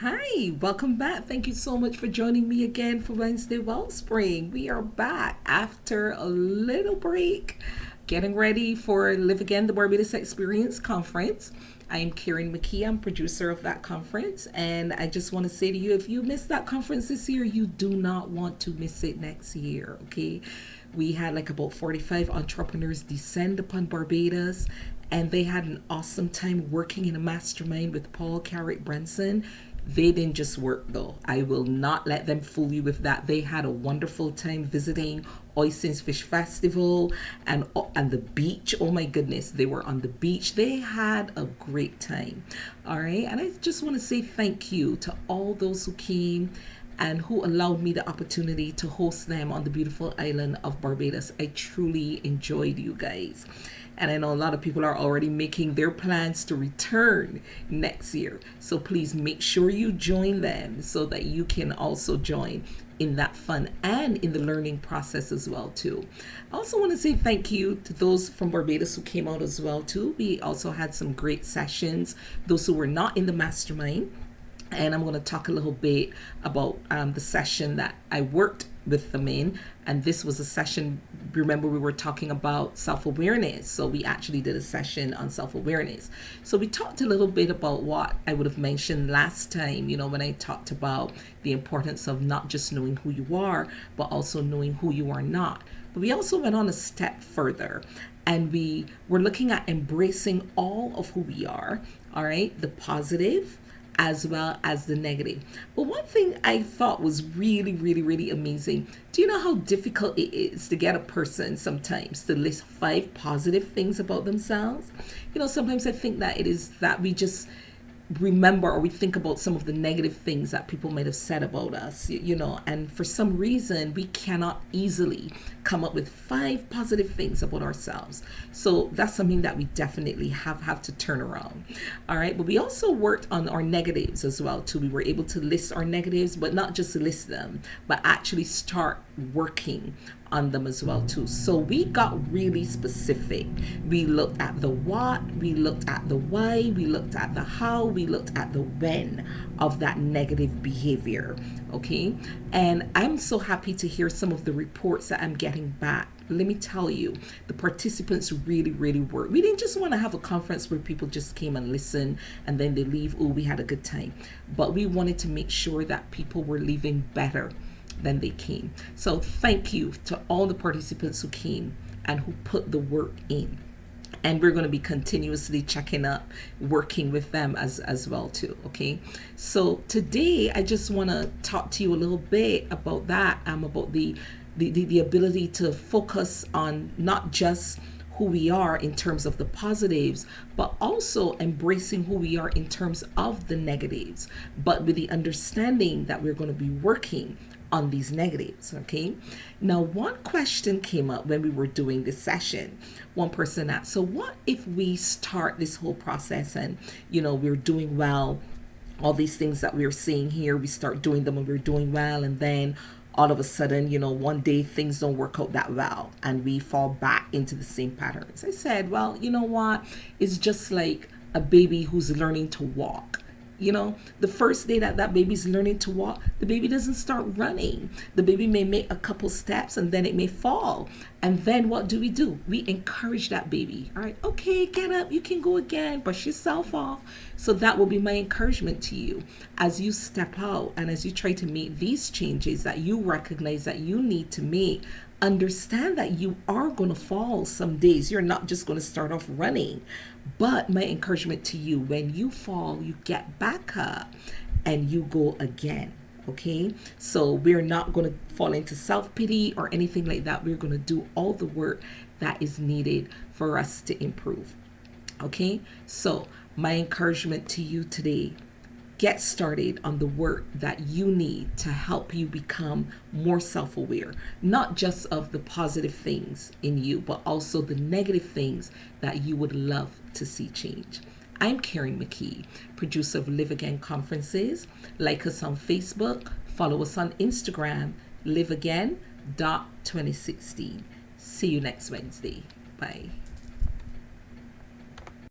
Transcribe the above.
Hi, welcome back. Thank you so much for joining me again for Wednesday Wellspring. We are back after a little break, getting ready for Live Again, the Barbados Experience Conference. I am Karen McKee. I'm producer of that conference. And I just want to say to you, if you missed that conference this year, you do not want to miss it next year, okay? We had like about 45 entrepreneurs descend upon Barbados, and they had an awesome time working in a mastermind with Paul Carrick Branson. They didn't just work though. I will not let them fool you with that. They had a wonderful time visiting Oysters Fish Festival and the beach. Oh my goodness, they were on the beach. They had a great time. All right, and I just want to say thank you to all those who came and who allowed me the opportunity to host them on the beautiful island of Barbados. I truly enjoyed you guys. And I know a lot of people are already making their plans to return next year. So please make sure you join them so that you can also join in that fun and in the learning process as well too. I also want to say thank you to those from Barbados who came out as well too. We also had some great sessions. Those who were not in the mastermind, and I'm going to talk a little bit about the session that I worked with them in. And this was a session, remember, we were talking about self-awareness. So we actually did a session on self-awareness. So we talked a little bit about what I would have mentioned last time, when I talked about the importance of not just knowing who you are, but also knowing who you are not. But we also went on a step further, and we were looking at embracing all of who we are, all right, the positive as well as the negative. But one thing I thought was really, really, really amazing. Do you know how difficult it is to get a person sometimes to list 5 positive things about themselves? Sometimes I think that it is that we just remember or we think about some of the negative things that people might have said about us, and for some reason we cannot easily come up with 5 positive things about ourselves. So that's something that we definitely have to turn around. All right, but we also worked on our negatives as well too. We were able to list our negatives, but not just list them, but actually start working on them as well too. So we got really specific. We looked at the what, we looked at the why, we looked at the how, we looked at the when of that negative behavior. Okay, and I'm so happy to hear some of the reports that I'm getting back. Let me tell you, the participants really, really worked. We didn't just want to have a conference where people just came and listened and then they leave. Oh, we had a good time. But we wanted to make sure that people were leaving better than they came. So thank you to all the participants who came and who put the work in. And we're going to be continuously checking up, working with them as well too. Okay, so today I just want to talk to you a little bit about that. About the ability to focus on not just who we are in terms of the positives, but also embracing who we are in terms of the negatives, but with the understanding that we're going to be working on these negatives. Okay, now one question came up when we were doing this session. One person asked, so what if we start this whole process and we're doing well, all these things that we're seeing here, we start doing them and we're doing well, and then all of a sudden, one day things don't work out that well and we fall back into the same patterns. I said, well, you know what? It's just like a baby who's learning to walk. The first day that baby's learning to walk, the baby doesn't start running. The baby may make a couple steps and then it may fall. And then what do? We encourage that baby. All right, okay, get up, you can go again, brush yourself off. So that will be my encouragement to you as you step out and as you try to make these changes that you recognize that you need to make. Understand that you are going to fall some days. You're not just going to start off running. But my encouragement to you, when you fall, you get back up and you go again. Okay, so we're not going to fall into self-pity or anything like that. We're going to do all the work that is needed for us to improve. Okay, so my encouragement to you today, get started on the work that you need to help you become more self-aware, not just of the positive things in you, but also the negative things that you would love to see change. I'm Karen McKee, producer of Live Again Conferences. Like us on Facebook, follow us on Instagram, liveagain.2016. See you next Wednesday. Bye.